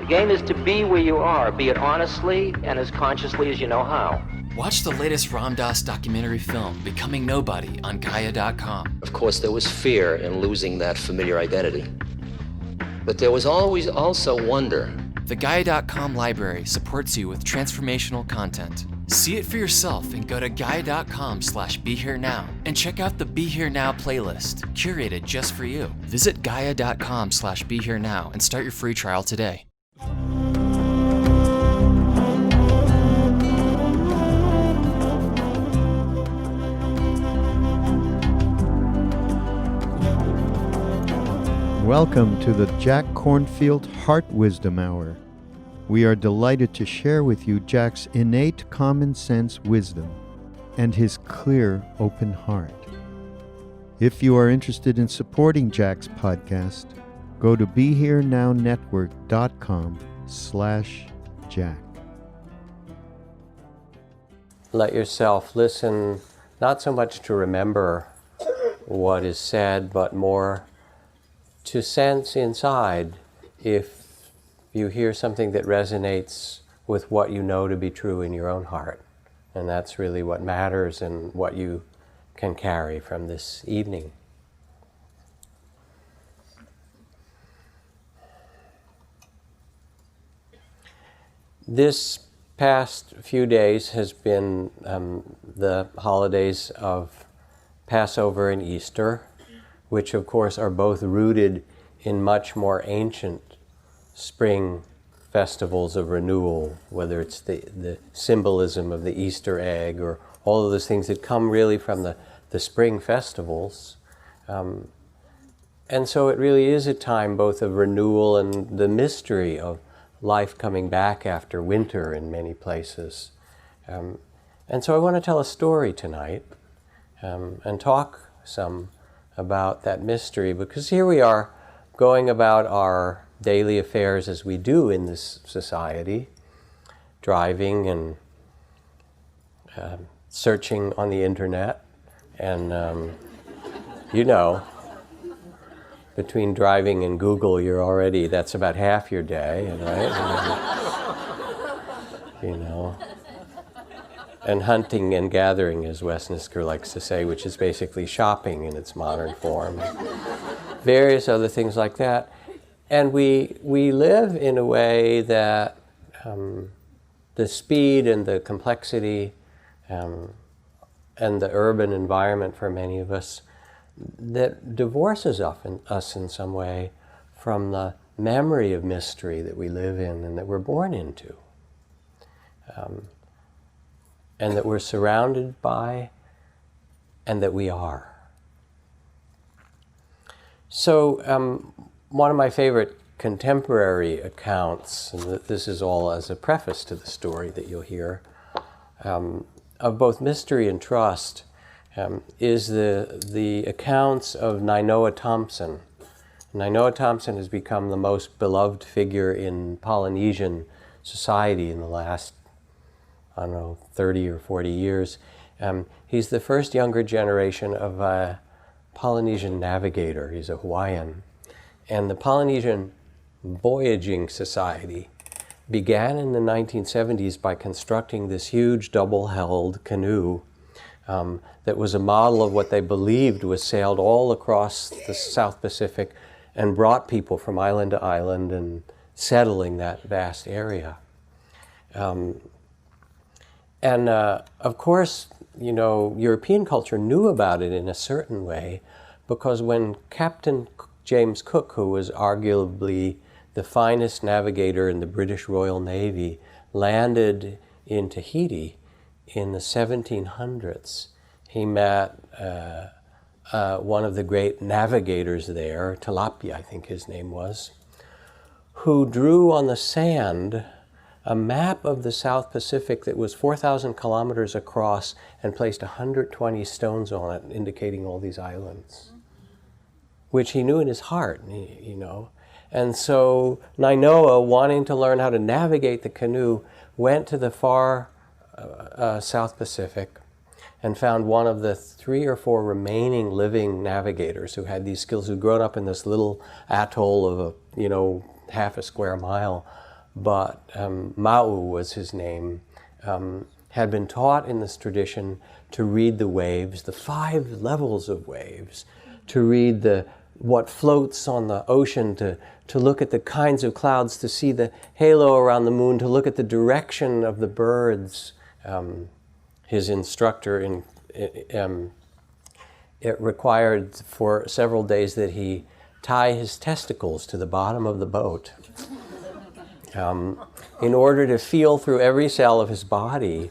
The game is to be where you are, be it honestly and as consciously as you know how. Watch the latest Ram Dass documentary film, Becoming Nobody, on Gaia.com. Of course, there was fear in losing that familiar identity. But there was always also wonder. The Gaia.com library supports you with transformational content. See it for yourself and go to Gaia.com/BeHereNow and check out the Be Here Now playlist, curated just for you. Visit Gaia.com/BeHereNow and start your free trial today. Welcome to the Jack Kornfield Heart Wisdom Hour. We are delighted to share with you Jack's innate common sense wisdom and his clear, open heart. If you are interested in supporting Jack's podcast, go to BeHereNowNetwork.com/Jack. Let yourself listen not so much to remember what is said, but more to sense inside if you hear something that resonates with what you know to be true in your own heart. And that's really what matters and what you can carry from this evening. This past few days has been the holidays of Passover and Easter, which of course are both rooted in much more ancient spring festivals of renewal, whether it's the symbolism of the Easter egg or all of those things that come really from the spring festivals. And so it really is a time both of renewal and the mystery of life coming back after winter in many places. And so I want to tell a story tonight and talk some about that mystery, because here we are going about our daily affairs as we do in this society, driving and searching on the internet, and between driving and Google, that's about half your day, right? And hunting and gathering, as Westminster likes to say, which is basically shopping in its modern form. Various other things like that. And we live in a way that the speed and the complexity and the urban environment for many of us, that divorces us in some way from the memory of mystery that we live in and that we're born into. And that we're surrounded by, and that we are. So one of my favorite contemporary accounts, and this is all as a preface to the story that you'll hear, of both mystery and trust, is the accounts of Nainoa Thompson. Nainoa Thompson has become the most beloved figure in Polynesian society in the last 30 or 40 years. He's the first younger generation of a Polynesian navigator. He's a Hawaiian. And the Polynesian Voyaging Society began in the 1970s by constructing this huge double-hulled canoe that was a model of what they believed was sailed all across the South Pacific and brought people from island to island and settling that vast area. And of course, European culture knew about it in a certain way, because when Captain James Cook, who was arguably the finest navigator in the British Royal Navy, landed in Tahiti in the 1700s, he met one of the great navigators there, Tilapia, I think his name was, who drew on the sand a map of the South Pacific that was 4,000 kilometers across and placed 120 stones on it, indicating all these islands, which he knew in his heart, And so Nainoa, wanting to learn how to navigate the canoe, went to the far South Pacific and found one of the 3 or 4 remaining living navigators who had these skills, who'd grown up in this little atoll of half a square mile but Mao was his name, had been taught in this tradition to read the waves, the 5 levels of waves, to read what floats on the ocean, to look at the kinds of clouds, to see the halo around the moon, to look at the direction of the birds. His instructor, it required for several days that he tie his testicles to the bottom of the boat in order to feel through every cell of his body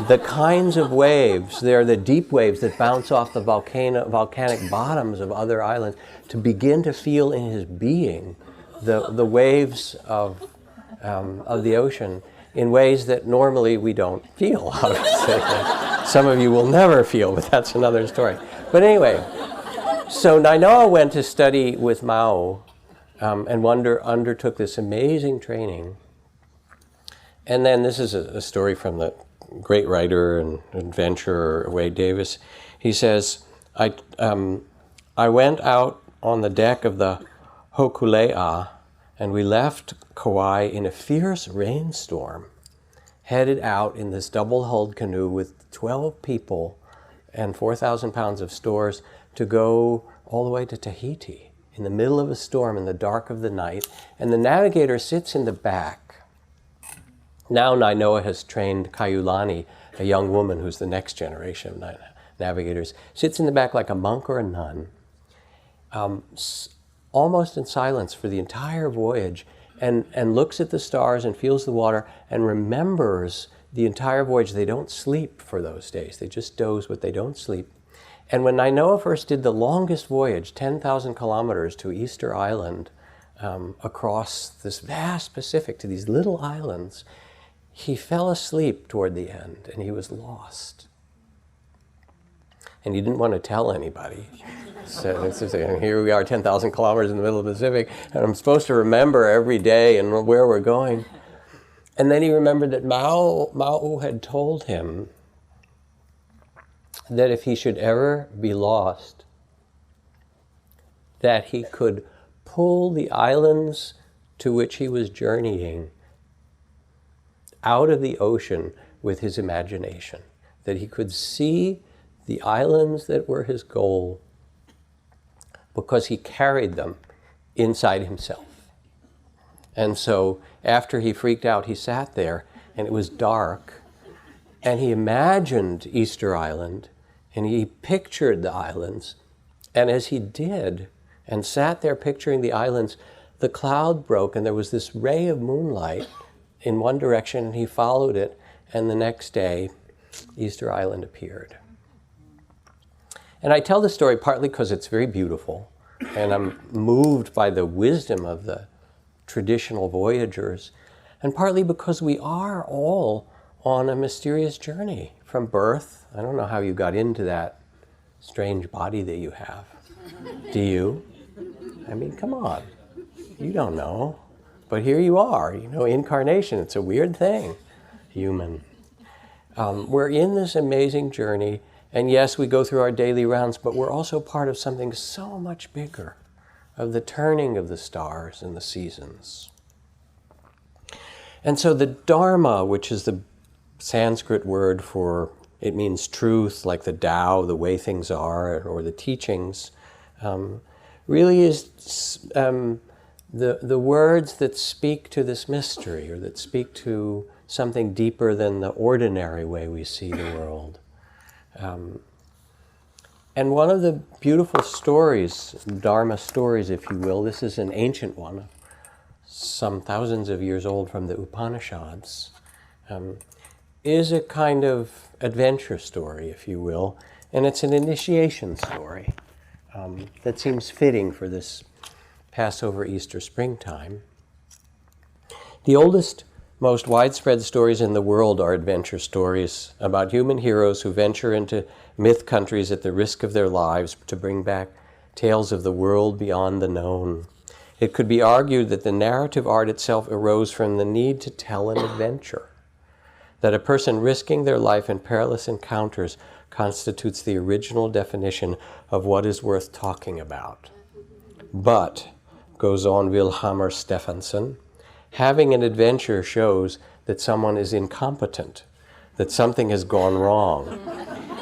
the kinds of waves. They're the deep waves that bounce off the volcanic bottoms of other islands, to begin to feel in his being the waves of the ocean in ways that normally we don't feel, obviously. Some of you will never feel, but that's another story. But anyway, so Nainoa went to study with Mao and undertook this amazing training. And then this is a story from the great writer and adventurer Wade Davis. He says, I went out on the deck of the Hokulea, and we left Kauai in a fierce rainstorm, headed out in this double-hulled canoe with 12 people and 4,000 pounds of stores to go all the way to Tahiti in the middle of a storm in the dark of the night. And the navigator sits in the back. Now Nainoa has trained Kaiulani, a young woman who's the next generation of navigators, sits in the back like a monk or a nun, almost in silence for the entire voyage, and looks at the stars and feels the water and remembers the entire voyage. They don't sleep for those days. They just doze, but they don't sleep. And when Nainoa first did the longest voyage, 10,000 kilometers to Easter Island, across this vast Pacific to these little islands, he fell asleep toward the end, and he was lost. And he didn't want to tell anybody. So here we are, 10,000 kilometers in the middle of the Pacific, and I'm supposed to remember every day and where we're going. And then he remembered that Mao had told him that if he should ever be lost, that he could pull the islands to which he was journeying out of the ocean with his imagination, that he could see the islands that were his goal because he carried them inside himself. And so after he freaked out, he sat there and it was dark, and he imagined Easter Island and he pictured the islands. And as he did and sat there picturing the islands, the cloud broke and there was this ray of moonlight in one direction, and he followed it, and the next day Easter Island appeared. And I tell this story partly because it's very beautiful, and I'm moved by the wisdom of the traditional voyagers, and partly because we are all on a mysterious journey from birth. I don't know how you got into that strange body that you have. Do you? I mean, come on. You don't know. But here you are, incarnation. It's a weird thing, human. We're in this amazing journey, and yes, we go through our daily rounds, but we're also part of something so much bigger, of the turning of the stars and the seasons. And so the Dharma, which is the Sanskrit word for, it means truth, like the Tao, the way things are, or the teachings, really is the words that speak to this mystery, or that speak to something deeper than the ordinary way we see the world. And one of the beautiful stories, Dharma stories, if you will, this is an ancient one, some thousands of years old from the Upanishads, is a kind of adventure story, if you will, and it's an initiation story that seems fitting for this Passover, Easter, springtime. The oldest, most widespread stories in the world are adventure stories about human heroes who venture into myth countries at the risk of their lives to bring back tales of the world beyond the known. It could be argued that the narrative art itself arose from the need to tell an adventure, that a person risking their life in perilous encounters constitutes the original definition of what is worth talking about. But, goes on Vilhjalmur Stefansson, Having an adventure shows that someone is incompetent, that something has gone wrong.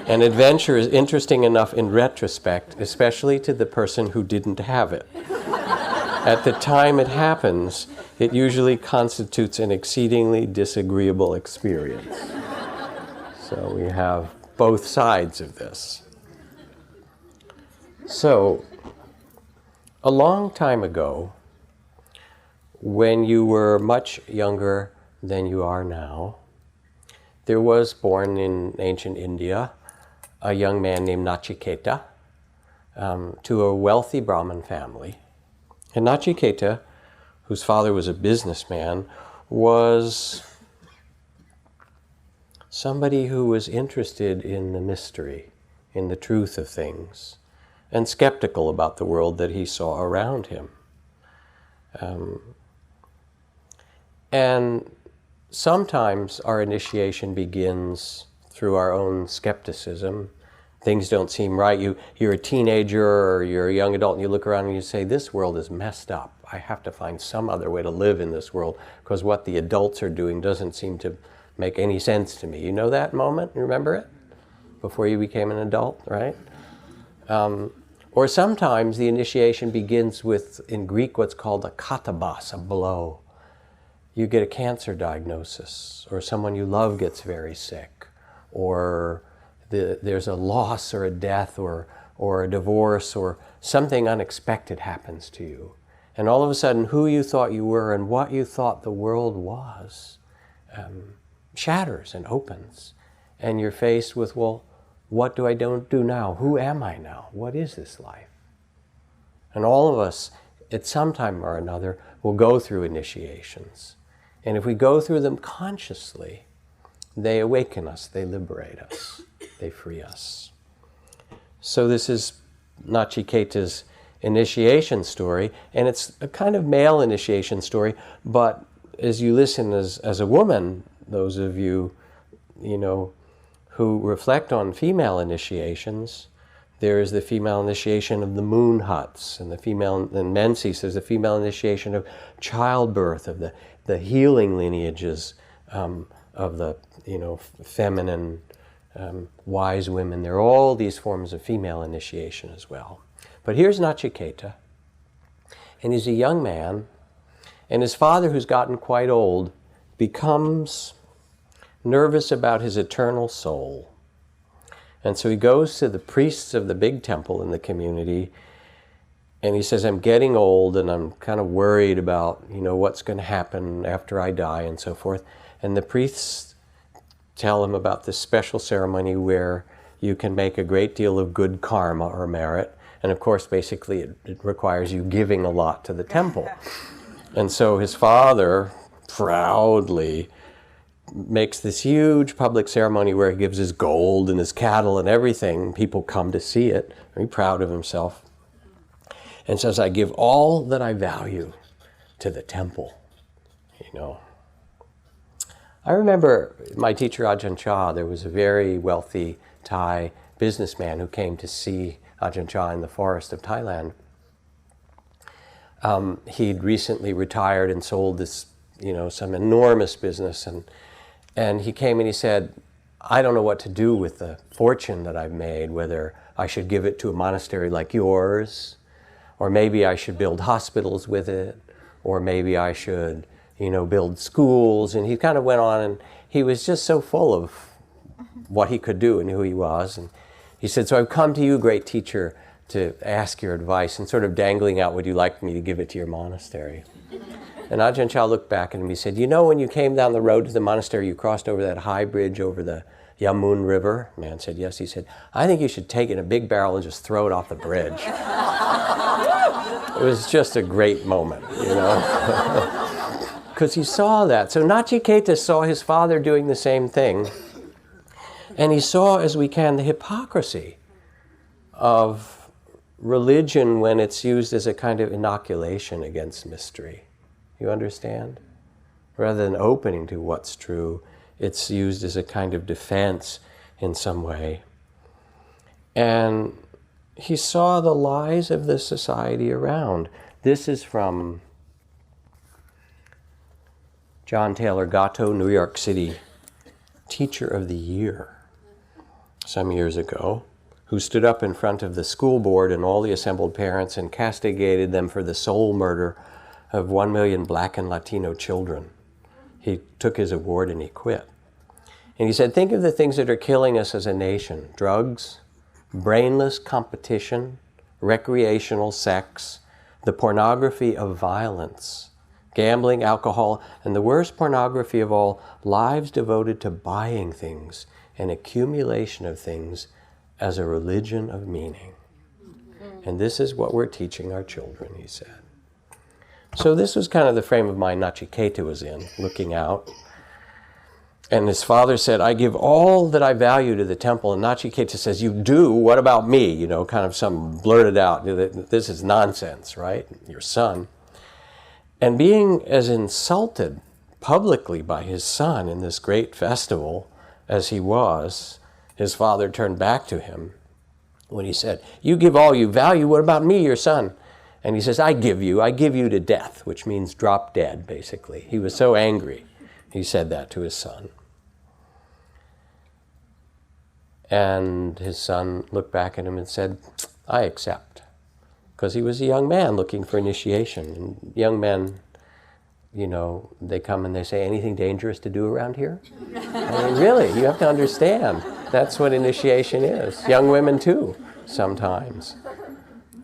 An adventure is interesting enough in retrospect, especially to the person who didn't have it. At the time it happens, it usually constitutes an exceedingly disagreeable experience. So we have both sides of this. So, a long time ago, when you were much younger than you are now, there was born in ancient India a young man named Nachiketa to a wealthy Brahmin family. And Nachiketa, whose father was a businessman, was somebody who was interested in the mystery, in the truth of things, and skeptical about the world that he saw around him. And sometimes our initiation begins through our own skepticism. Things don't seem right. You're a teenager or you're a young adult and you look around and you say, this world is messed up. I have to find some other way to live in this world because what the adults are doing doesn't seem to make any sense to me. You know that moment? You remember it? Before you became an adult, right? Or sometimes the initiation begins with, in Greek, what's called a katabas, a blow. You get a cancer diagnosis, or someone you love gets very sick, or there's a loss or a death or a divorce, or something unexpected happens to you. And all of a sudden, who you thought you were and what you thought the world was shatters and opens. And you're faced with, well, what do I don't do now? Who am I now? What is this life? And all of us, at some time or another, will go through initiations. And if we go through them consciously, they awaken us, they liberate us, they free us. So this is Nachiketa's initiation story, and it's a kind of male initiation story, but as you listen as a woman, those of you, who reflect on female initiations, there is the female initiation of the moon huts, and in Menzies there's the female initiation of childbirth, of the healing lineages of the feminine wise women. There are all these forms of female initiation as well. But here's Nachiketa, and he's a young man, and his father, who's gotten quite old, becomes nervous about his eternal soul. And so he goes to the priests of the big temple in the community, and he says, I'm getting old and I'm kind of worried about, what's going to happen after I die and so forth. And the priests tell him about this special ceremony where you can make a great deal of good karma or merit. And of course, basically, it requires you giving a lot to the temple. And so his father proudly makes this huge public ceremony where he gives his gold and his cattle and everything. People come to see it, very proud of himself. And says, I give all that I value to the temple, I remember my teacher Ajahn Chah. There was a very wealthy Thai businessman who came to see Ajahn Chah in the forest of Thailand. He'd recently retired and sold this, some enormous business, and he came and he said, I don't know what to do with the fortune that I've made, whether I should give it to a monastery like yours, or maybe I should build hospitals with it, or maybe I should, build schools. And he kind of went on, and he was just so full of what he could do and who he was. And he said, so I've come to you, great teacher, to ask your advice, and sort of dangling out, would you like me to give it to your monastery? And Ajahn Chah looked back at him. He said, when you came down the road to the monastery, you crossed over that high bridge over the Yamun River? The man said, yes. He said, I think you should take it in a big barrel and just throw it off the bridge. It was just a great moment, because he saw that. So Nachiketa saw his father doing the same thing, and he saw, as we can, the hypocrisy of religion when it's used as a kind of inoculation against mystery. You understand? Rather than opening to what's true, it's used as a kind of defense in some way. And he saw the lies of the society around. This is from John Taylor Gatto, New York City Teacher of the Year some years ago, who stood up in front of the school board and all the assembled parents and castigated them for the soul murder of 1 million Black and Latino children. He took his award and he quit. And he said, think of the things that are killing us as a nation: drugs, brainless competition, recreational sex, the pornography of violence, gambling, alcohol, and the worst pornography of all, lives devoted to buying things and accumulation of things as a religion of meaning. And this is what we're teaching our children, he said. So this was kind of the frame of mind Nachiketa was in, looking out. And his father said, I give all that I value to the temple. And Nachiketa says, you do? What about me? You know, kind of some blurted out, this is nonsense, right? Your son. And being as insulted publicly by his son in this great festival as he was, his father turned back to him when he said, you give all you value, what about me, your son? And he says, I give you to death, which means drop dead, basically. He was so angry, he said that to his son. And his son looked back at him and said, I accept. Because he was a young man looking for initiation. And young men, you know, they come and they say, anything dangerous to do around here? I mean, really, you have to understand. That's what initiation is. Young women too, sometimes.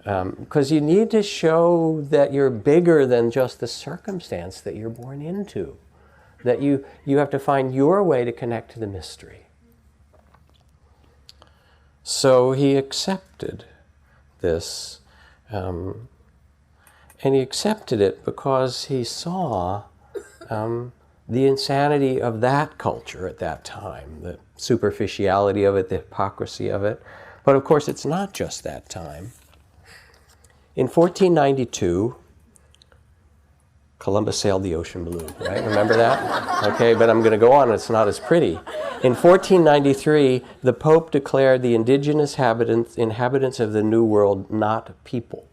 Because you need to show that you're bigger than just the circumstance that you're born into. That you have to find your way to connect to the mystery. So he accepted this. And he accepted it because he saw the insanity of that culture at that time, the superficiality of it, the hypocrisy of it. But of course, it's not just that time. In 1492, Columbus sailed the ocean blue, right? Remember that? Okay, but I'm going to go on. It's not as pretty. In 1493, the Pope declared the indigenous inhabitants of the New World not people.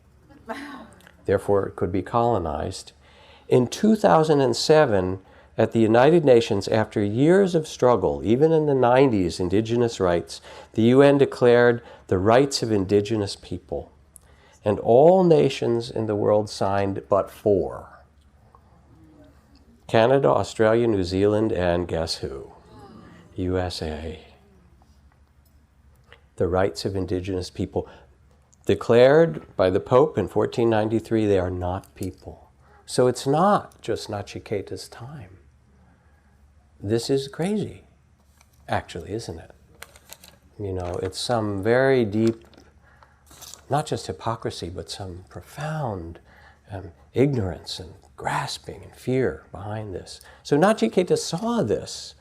Therefore, it could be colonized. In 2007, at the United Nations, after years of struggle, even in the 90s, indigenous rights, the UN declared the rights of indigenous people. And all nations in the world signed but 4. Canada, Australia, New Zealand, and guess who? USA. The rights of indigenous people. Declared by the Pope in 1493, they are not people. So it's not just Nachiketa's time. This is crazy, actually, isn't it? You know, it's some very deep, not just hypocrisy, but some profound ignorance and grasping and fear behind this. So Nachiketa saw this.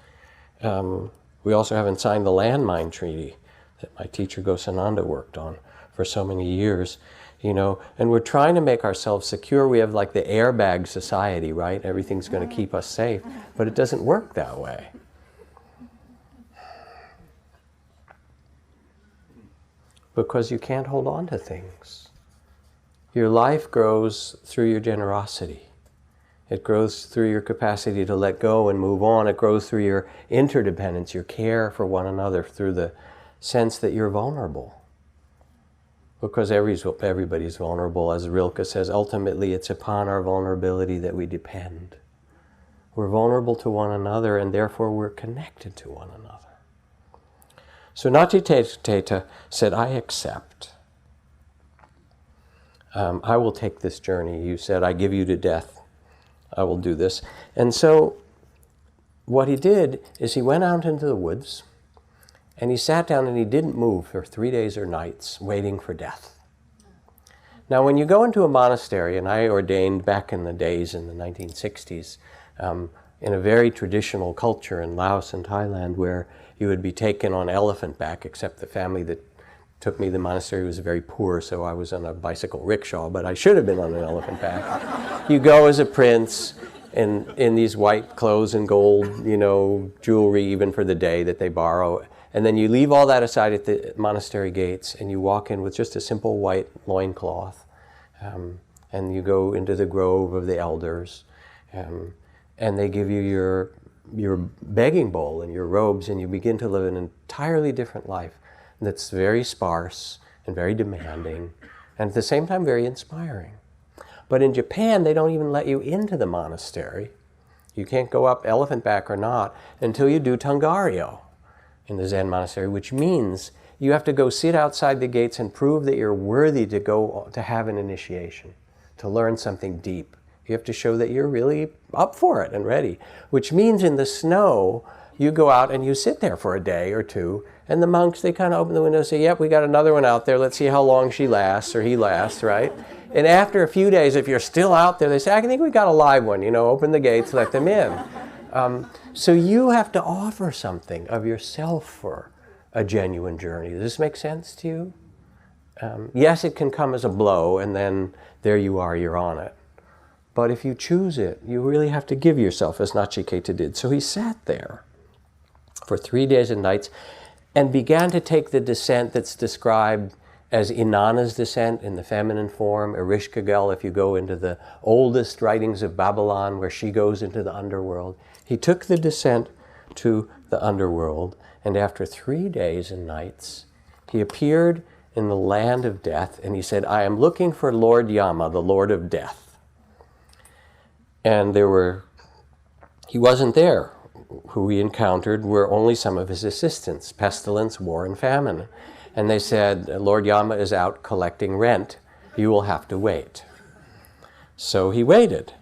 We also haven't signed the landmine treaty that my teacher Gosananda worked on for so many years, you know, and we're trying to make ourselves secure. We have like the airbag society, right? Everything's going to keep us safe, but it doesn't work that way. Because you can't hold on to things. Your life grows through your generosity. It grows through your capacity to let go and move on. It grows through your interdependence, your care for one another, through the sense that you're vulnerable. Because everybody's vulnerable. As Rilke says, ultimately it's upon our vulnerability that we depend. We're vulnerable to one another, and therefore we're connected to one another. So Nachiketa said, I accept. I will take this journey. You said, I give you to death. I will do this. And so what he did is he went out into the woods, and he sat down and he didn't move for 3 days or nights, waiting for death. Now, when you go into a monastery, and I ordained back in the days in the 1960s, in a very traditional culture in Laos and Thailand, where you would be taken on elephant back, except the family that took me to the monastery was very poor, so I was on a bicycle rickshaw, but I should have been on an elephant back. You go as a prince in these white clothes and gold, you know, jewelry, even for the day that they borrow. And then you leave all that aside at the monastery gates, and you walk in with just a simple white loincloth. And you go into the grove of the elders. and they give you your begging bowl and your robes, and you begin to live an entirely different life that's very sparse and very demanding, and at the same time very inspiring. But in Japan, they don't even let you into the monastery. You can't go up elephant back or not until you do Tangaryo in the Zen monastery, which means you have to go sit outside the gates and prove that you're worthy to go to have an initiation, to learn something deep. You have to show that you're really up for it and ready, which means in the snow, you go out and you sit there for a day or two, and the monks, they kind of open the window and say, yep, we got another one out there. Let's see how long she lasts or he lasts, right? And after a few days, if you're still out there, they say, I think we got a live one, open the gates, let them in. So you have to offer something of yourself for a genuine journey. Does this make sense to you? Yes, it can come as a blow, and then there you are, you're on it. But if you choose it, you really have to give yourself, as Nachiketa did. So he sat there for 3 days and nights and began to take the descent that's described as Inanna's descent in the feminine form, Erishkigal, if you go into the oldest writings of Babylon where she goes into the underworld. He took the descent to the underworld, and after 3 days and nights, he appeared in the land of death, and he said, I am looking for Lord Yama, the Lord of Death. And he wasn't there. Who he encountered were only some of his assistants, Pestilence, War, and Famine. And they said, Lord Yama is out collecting rent. You will have to wait. So he waited,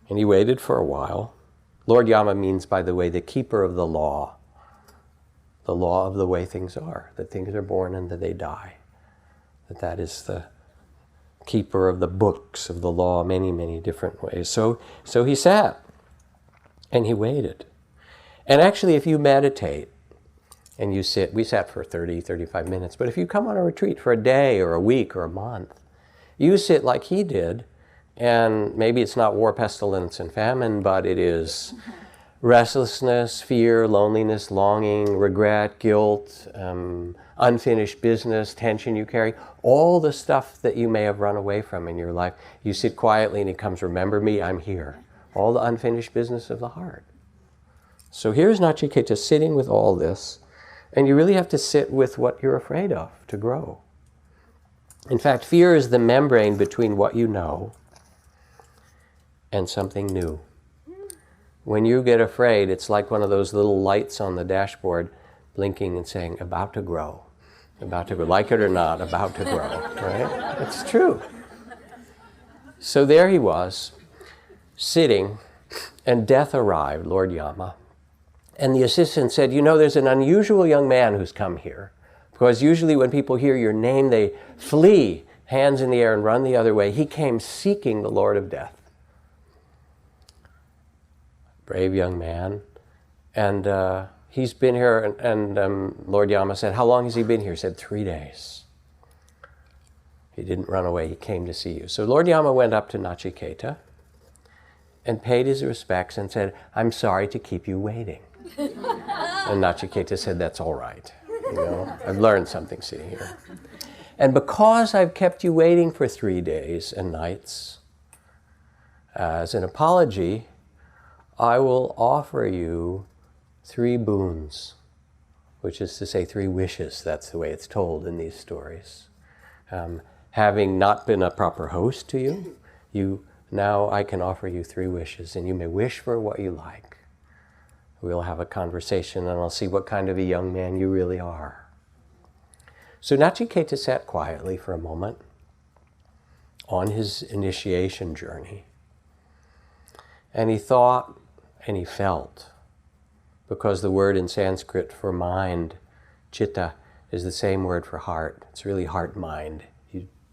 and he waited for a while. Lord Yama means, by the way, the keeper of the law of the way things are, that things are born and that they die. That is the keeper of the books of the law, many, many different ways. So he sat, and he waited. And actually, if you meditate, and you sit, we sat for 30, 35 minutes, but if you come on a retreat for a day or a week or a month, you sit like he did, and maybe it's not war, pestilence, and famine, but it is restlessness, fear, loneliness, longing, regret, guilt, unfinished business, tension you carry, all the stuff that you may have run away from in your life. You sit quietly and he comes, remember me, I'm here. All the unfinished business of the heart. So here's Nachiketa sitting with all this, and you really have to sit with what you're afraid of to grow. In fact, fear is the membrane between what you know and something new. When you get afraid, it's like one of those little lights on the dashboard blinking and saying, about to grow, like it or not, about to grow, right? It's true. So there he was, sitting, and death arrived, Lord Yama. And the assistant said, there's an unusual young man who's come here. Because usually when people hear your name, they flee, hands in the air, and run the other way. He came seeking the Lord of Death. Brave young man. And he's been here, and Lord Yama said, how long has he been here? He said, 3 days. He didn't run away, he came to see you. So Lord Yama went up to Nachiketa and paid his respects and said, I'm sorry to keep you waiting. And Nachiketa said, that's all right. I've learned something sitting here. And because I've kept you waiting for 3 days and nights, as an apology, I will offer you 3 boons, which is to say 3 wishes. That's the way it's told in these stories. Having not been a proper host to you, now I can offer you 3 wishes, and you may wish for what you like. We'll have a conversation, and I'll see what kind of a young man you really are. So Nachiketa sat quietly for a moment on his initiation journey. And he thought and he felt, because the word in Sanskrit for mind, chitta, is the same word for heart. It's really heart-mind.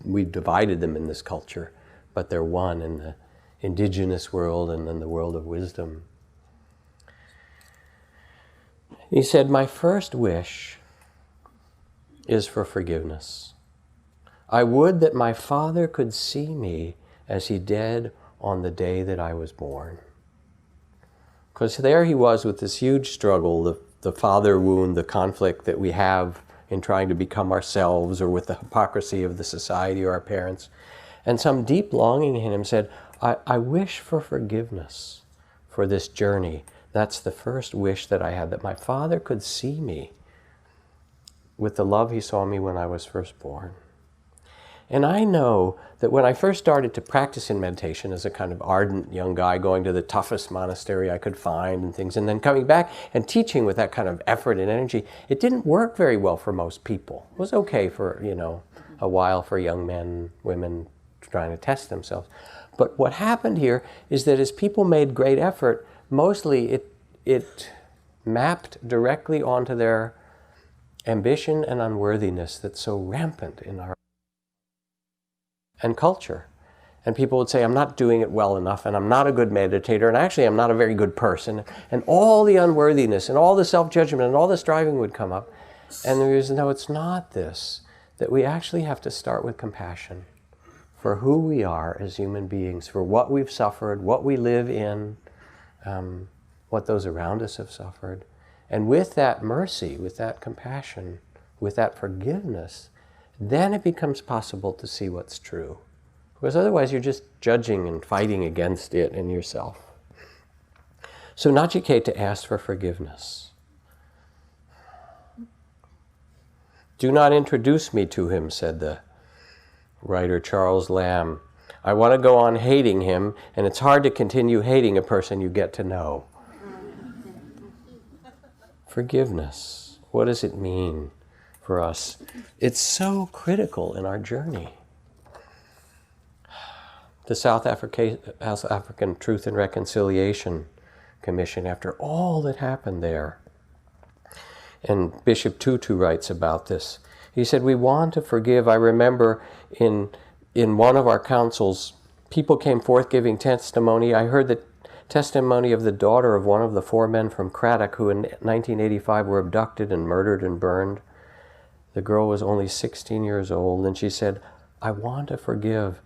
We've divided them in this culture, but they're one in the indigenous world and in the world of wisdom. He said, my first wish is for forgiveness. I would that my father could see me as he did on the day that I was born. Because there he was with this huge struggle, the father wound, the conflict that we have in trying to become ourselves, or with the hypocrisy of the society or our parents. And some deep longing in him said, I wish for forgiveness for this journey. That's the first wish that I had, that my Father could see me with the love he saw me when I was first born. And I know that when I first started to practice in meditation as a kind of ardent young guy, going to the toughest monastery I could find and things, and then coming back and teaching with that kind of effort and energy, it didn't work very well for most people. It was okay for, a while for young men, women trying to test themselves. But what happened here is that as people made great effort, mostly it mapped directly onto their ambition and unworthiness that's so rampant in our and culture. And people would say, I'm not doing it well enough, and I'm not a good meditator, and actually I'm not a very good person. And all the unworthiness and all the self-judgment and all the striving would come up. And the reason, no, it's not this, that we actually have to start with compassion for who we are as human beings, for what we've suffered, what we live in, what those around us have suffered. And with that mercy, with that compassion, with that forgiveness, then it becomes possible to see what's true. Because otherwise you're just judging and fighting against it and yourself. So Nachiketa asked for forgiveness. Do not introduce me to him, said the writer Charles Lamb. I want to go on hating him, and it's hard to continue hating a person you get to know. Forgiveness. What does it mean for us? It's so critical in our journey. The South African Truth and Reconciliation Commission, after all that happened there, and Bishop Tutu writes about this. He said, we want to forgive. I remember in one of our councils, people came forth giving testimony. I heard the testimony of the daughter of one of the 4 men from Craddock who in 1985 were abducted and murdered and burned. The girl was only 16 years old, and she said, I want to forgive,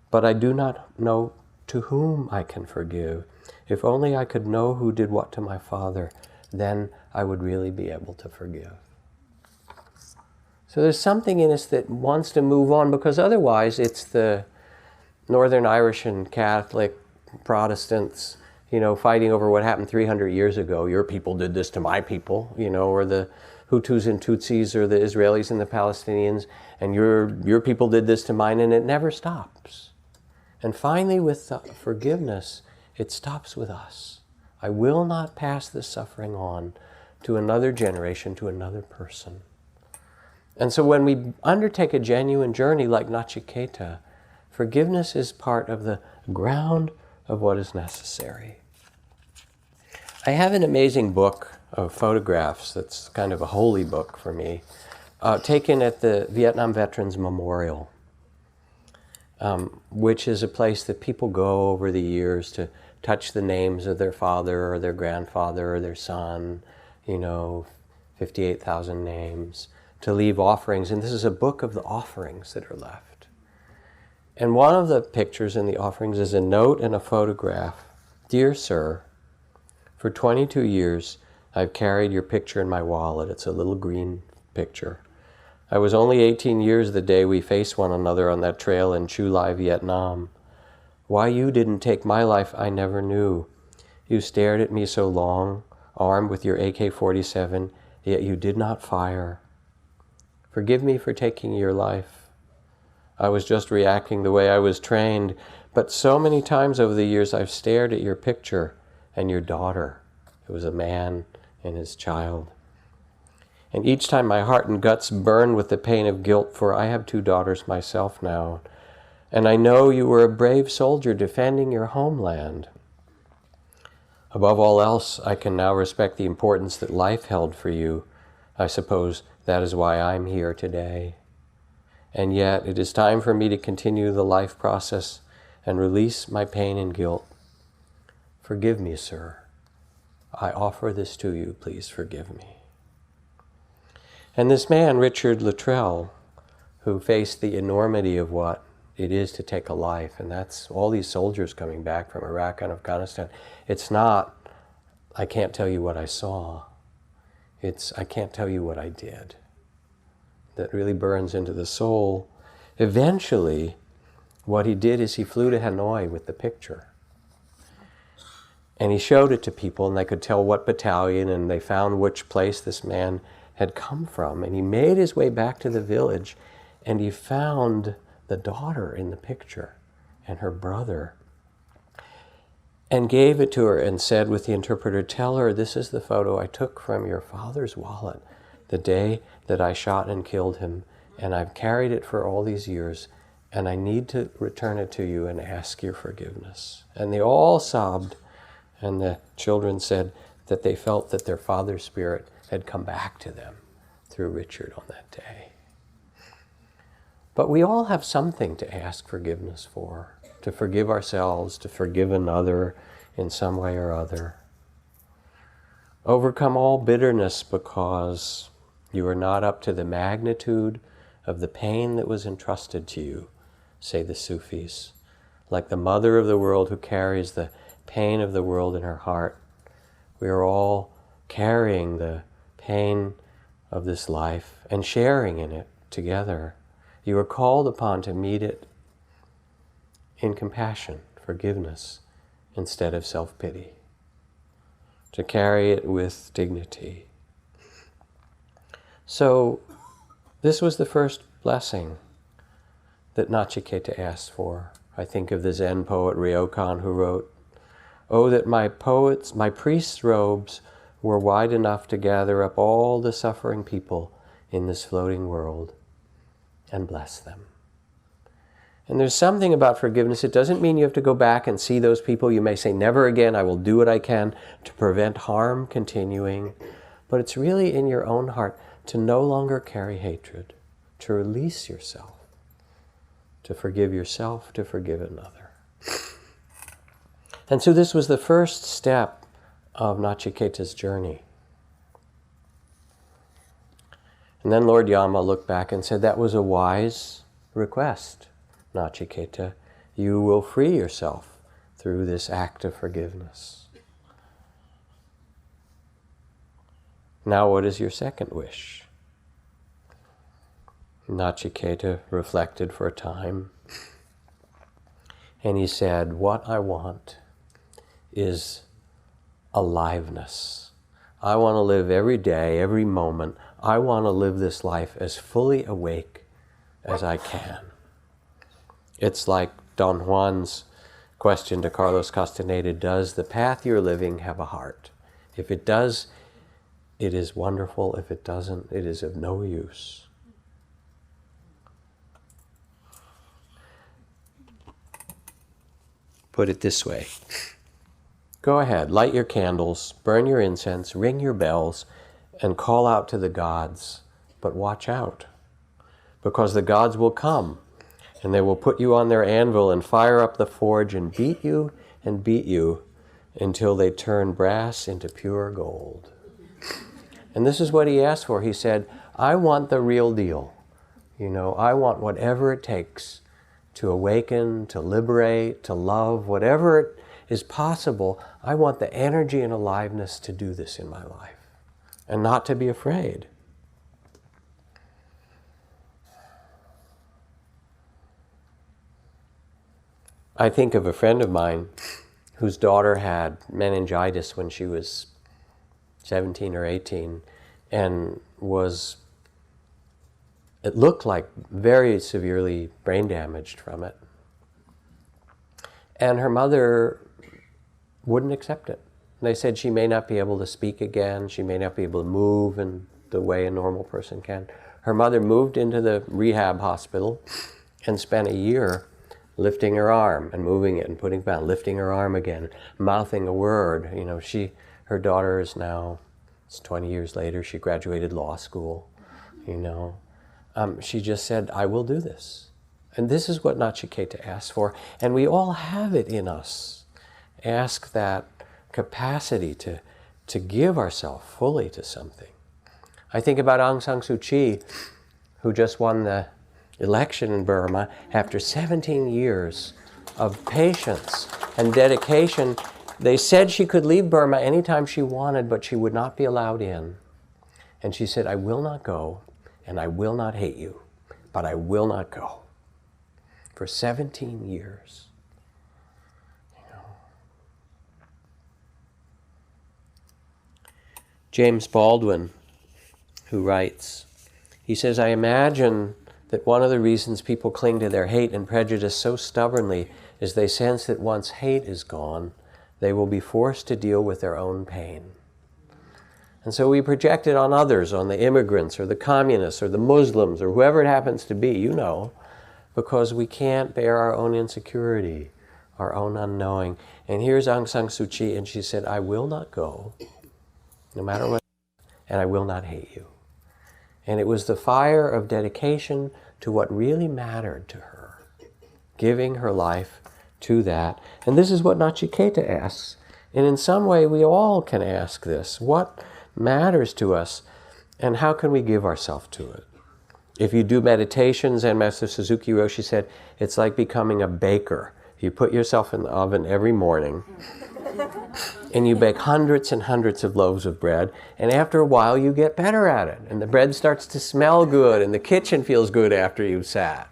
but I do not know to whom I can forgive. If only I could know who did what to my father, then I would really be able to forgive. So there's something in us that wants to move on, because otherwise it's the Northern Irish and Catholic Protestants, fighting over what happened 300 years ago. Your people did this to my people, or the Hutus and Tutsis, or the Israelis and the Palestinians, and your people did this to mine, and it never stops. And finally, with forgiveness, it stops with us. I will not pass this suffering on to another generation, to another person. And so when we undertake a genuine journey like Nachiketa, forgiveness is part of the ground of what is necessary. I have an amazing book of photographs that's kind of a holy book for me, taken at the Vietnam Veterans Memorial, which is a place that people go over the years to touch the names of their father or their grandfather or their son, 58,000 names, to leave offerings. And this is a book of the offerings that are left. And one of the pictures in the offerings is a note and a photograph. Dear sir, for 22 years, I've carried your picture in my wallet. It's a little green picture. I was only 18 years the day we faced one another on that trail in Chu Lai, Vietnam. Why you didn't take my life, I never knew. You stared at me so long, armed with your AK-47, yet you did not fire. Forgive me for taking your life. I was just reacting the way I was trained, but so many times over the years I've stared at your picture and your daughter. It was a man and his child. And each time my heart and guts burn with the pain of guilt, for I have 2 daughters myself now. And I know you were a brave soldier defending your homeland. Above all else, I can now respect the importance that life held for you. I suppose that is why I'm here today. And yet, it is time for me to continue the life process and release my pain and guilt. Forgive me, sir. I offer this to you. Please forgive me. And this man, Richard Luttrell, who faced the enormity of what it is to take a life, and that's all these soldiers coming back from Iraq and Afghanistan. It's not, I can't tell you what I saw. It's, I can't tell you what I did. That really burns into the soul. Eventually, what he did is he flew to Hanoi with the picture. And he showed it to people, and they could tell what battalion, and they found which place this man had come from. And he made his way back to the village, and he found the daughter in the picture and her brother, and gave it to her and said with the interpreter, "Tell her this is the photo I took from your father's wallet the day that I shot and killed him, and I've carried it for all these years, and I need to return it to you and ask your forgiveness." And they all sobbed, and the children said that they felt that their father's spirit had come back to them through Richard on that day. But we all have something to ask forgiveness for, to forgive ourselves, to forgive another in some way or other. Overcome all bitterness because you are not up to the magnitude of the pain that was entrusted to you, say the Sufis. Like the mother of the world who carries the pain of the world in her heart, we are all carrying the pain of this life and sharing in it together. You are called upon to meet it in compassion, forgiveness, instead of self-pity, to carry it with dignity. So this was the first blessing that Nachiketa asked for. I think of the Zen poet Ryokan, who wrote, "Oh, that my priests' robes were wide enough to gather up all the suffering people in this floating world and bless them." And there's something about forgiveness. It doesn't mean you have to go back and see those people. You may say, "Never again, I will do what I can to prevent harm continuing." But it's really in your own heart to no longer carry hatred, to release yourself, to forgive yourself, to forgive another. And so this was the first step of Nachiketa's journey. And then Lord Yama looked back and said, "That was a wise request, Nachiketa. You will free yourself through this act of forgiveness. Now what is your second wish?" Nachiketa reflected for a time, and he said, "What I want is aliveness. I want to live every day, every moment. I want to live this life as fully awake as I can." It's like Don Juan's question to Carlos Castaneda, does the path you're living have a heart? If it does, it is wonderful. If it doesn't, it is of no use. Put it this way. Go ahead, light your candles, burn your incense, ring your bells, and call out to the gods. But watch out, because the gods will come, and they will put you on their anvil and fire up the forge and beat you until they turn brass into pure gold. And this is what he asked for. He said, "I want the real deal. I want whatever it takes to awaken, to liberate, to love, whatever it is possible. I want the energy and aliveness to do this in my life, and not to be afraid." I think of a friend of mine whose daughter had meningitis when she was 17 or 18, and it looked like very severely brain damaged from it. And her mother wouldn't accept it. They said she may not be able to speak again, she may not be able to move in the way a normal person can. Her mother moved into the rehab hospital and spent a year lifting her arm and moving it and putting it down, lifting her arm again, mouthing a word. Her daughter is now, it's 20 years later, she graduated law school, She just said, "I will do this." And this is what Nachiketa asked for. And we all have it in us. Ask that capacity to give ourselves fully to something. I think about Aung San Suu Kyi, who just won the election in Burma after 17 years of patience and dedication. They said she could leave Burma anytime she wanted, but she would not be allowed in. And she said, "I will not go, and I will not hate you, but I will not go." For 17 years. James Baldwin, who writes, he says, I imagine that one of the reasons people cling to their hate and prejudice so stubbornly is they sense that once hate is gone, they will be forced to deal with their own pain. And so we project it on others, on the immigrants or the communists or the Muslims or whoever it happens to be, you know, because we can't bear our own insecurity, our own unknowing. And here's Aung San Suu Kyi, and she said, I will not go, no matter what, and I will not hate you. And it was the fire of dedication to what really mattered to her, giving her life to that. And this is what Nachiketa asks. And in some way, we all can ask this. What matters to us, and how can we give ourselves to it? If you do meditations, Zen Master Suzuki Roshi said, it's like becoming a baker. You put yourself in the oven every morning, and you bake hundreds and hundreds of loaves of bread, and after a while you get better at it, and the bread starts to smell good, and the kitchen feels good after you've sat,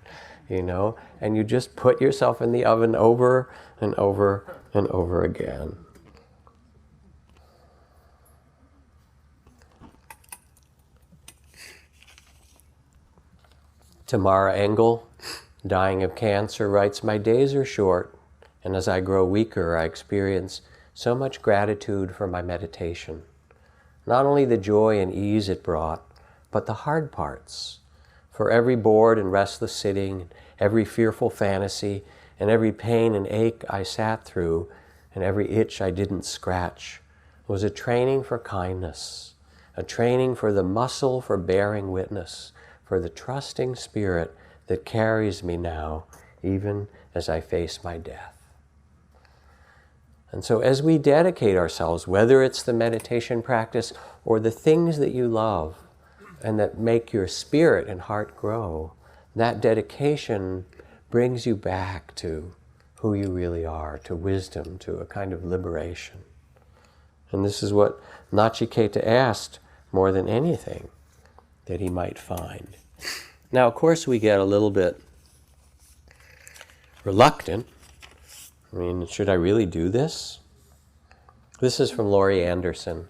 you know, and you just put yourself in the oven over and over and over again. Tamara Engel, dying of cancer, writes, my days are short, and as I grow weaker, I experience so much gratitude for my meditation. Not only the joy and ease it brought, but the hard parts. For every bored and restless sitting, every fearful fantasy, and every pain and ache I sat through, and every itch I didn't scratch, was a training for kindness, a training for the muscle for bearing witness, for the trusting spirit that carries me now, even as I face my death. And so as we dedicate ourselves, whether it's the meditation practice or the things that you love and that make your spirit and heart grow, that dedication brings you back to who you really are, to wisdom, to a kind of liberation. And this is what Nachiketa asked more than anything that he might find. Now, of course, we get a little bit reluctant. I mean, should I really do this? This is from Laurie Anderson.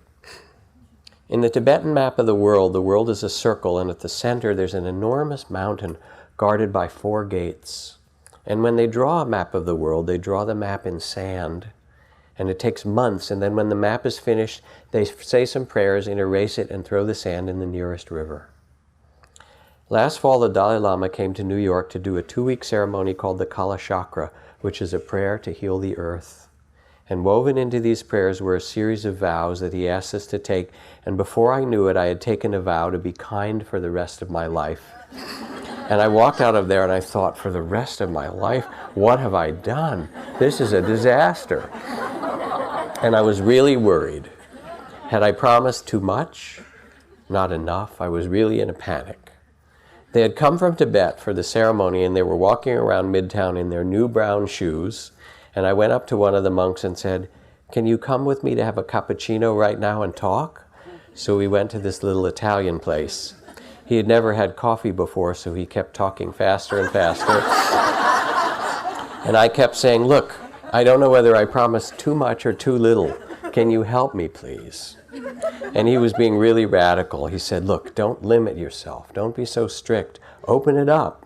In the Tibetan map of the world is a circle, and at the center there's an enormous mountain guarded by 4 gates. And when they draw a map of the world, they draw the map in sand. And it takes months, and then when the map is finished, they say some prayers and erase it and throw the sand in the nearest river. Last fall, the Dalai Lama came to New York to do a 2-week ceremony called the Kala Chakra, which is a prayer to heal the earth. And woven into these prayers were a series of vows that he asked us to take, and before I knew it, I had taken a vow to be kind for the rest of my life. And I walked out of there and I thought, for the rest of my life, what have I done? This is a disaster. And I was really worried. Had I promised too much? Not enough. I was really in a panic. They had come from Tibet for the ceremony, and they were walking around Midtown in their new brown shoes, and I went up to one of the monks and said, can you come with me to have a cappuccino right now and talk? So we went to this little Italian place. He had never had coffee before, so he kept talking faster and faster. And I kept saying, look, I don't know whether I promised too much or too little. Can you help me, please? And he was being really radical. He said, look, don't limit yourself. Don't be so strict. Open it up.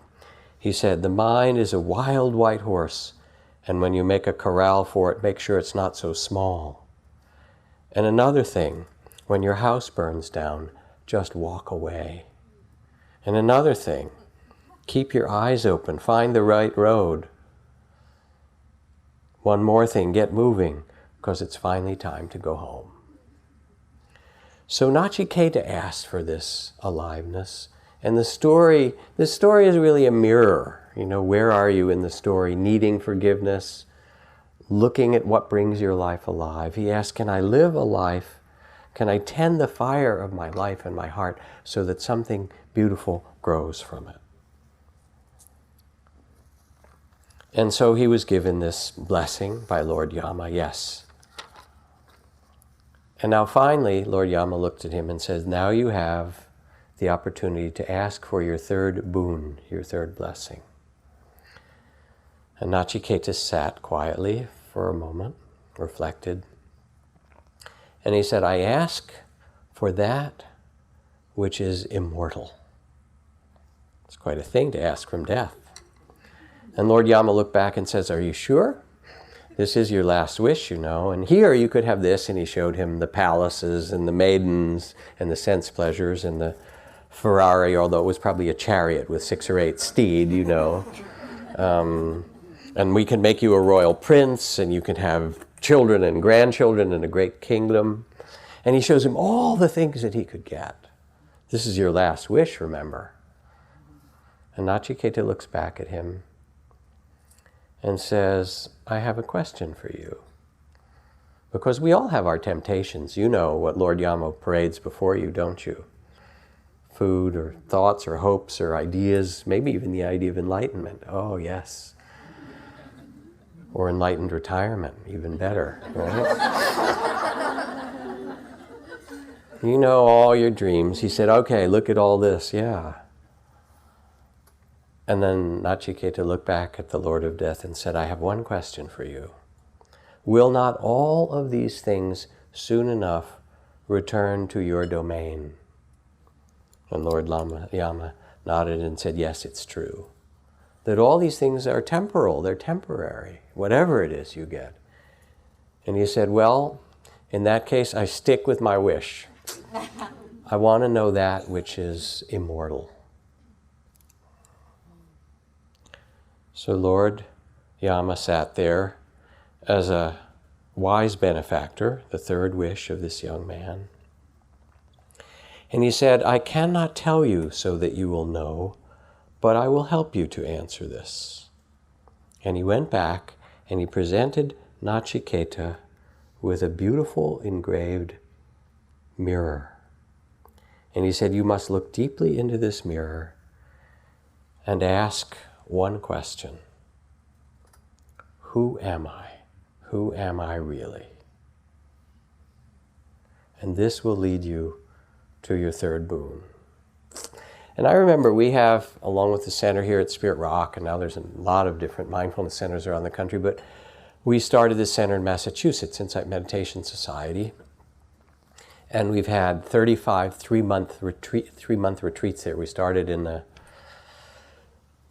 He said, the mind is a wild white horse, and when you make a corral for it, make sure it's not so small. And another thing, when your house burns down, just walk away. And another thing, keep your eyes open. Find the right road. One more thing, get moving, because it's finally time to go home. So Nachiketa asked for this aliveness, and this story is really a mirror. You know, where are you in the story? Needing forgiveness, looking at what brings your life alive. He asked, can I live a life? Can I tend the fire of my life and my heart so that something beautiful grows from it? And so he was given this blessing by Lord Yama, yes. And now finally, Lord Yama looked at him and says, now you have the opportunity to ask for your 3rd boon, your 3rd blessing. And Nachiketa sat quietly for a moment, reflected. And he said, I ask for that which is immortal. It's quite a thing to ask from death. And Lord Yama looked back and says, are you sure? This is your last wish, you know. And here you could have this. And he showed him the palaces and the maidens and the sense pleasures and the Ferrari, although it was probably a chariot with 6 or 8 steed, you know. And we can make you a royal prince, and you can have children and grandchildren and a great kingdom. And he shows him all the things that he could get. This is your last wish, remember. And Nachiketa looks back at him and says, I have a question for you. Because we all have our temptations. You know what Lord Yama parades before you, don't you? Food or thoughts or hopes or ideas, maybe even the idea of enlightenment. Oh, yes. Or enlightened retirement, even better, right? You know all your dreams. He said, okay, look at all this, yeah. And then Nachiketa looked back at the Lord of Death and said, I have one question for you. Will not all of these things soon enough return to your domain? And Lord Yama nodded and said, yes, it's true. That all these things are temporal, they're temporary, whatever it is you get. And he said, well, in that case, I stick with my wish. I want to know that which is immortal. So Lord Yama sat there as a wise benefactor, the third wish of this young man. And he said, I cannot tell you so that you will know, but I will help you to answer this. And he went back and he presented Nachiketa with a beautiful engraved mirror. And he said, you must look deeply into this mirror and ask one question. Who am I? Who am I really? And this will lead you to your third boon. And I remember we have, along with the center here at Spirit Rock, and now there's a lot of different mindfulness centers around the country, but we started this center in Massachusetts, Insight Meditation Society. And we've had 35 three-month retreats there. We started in the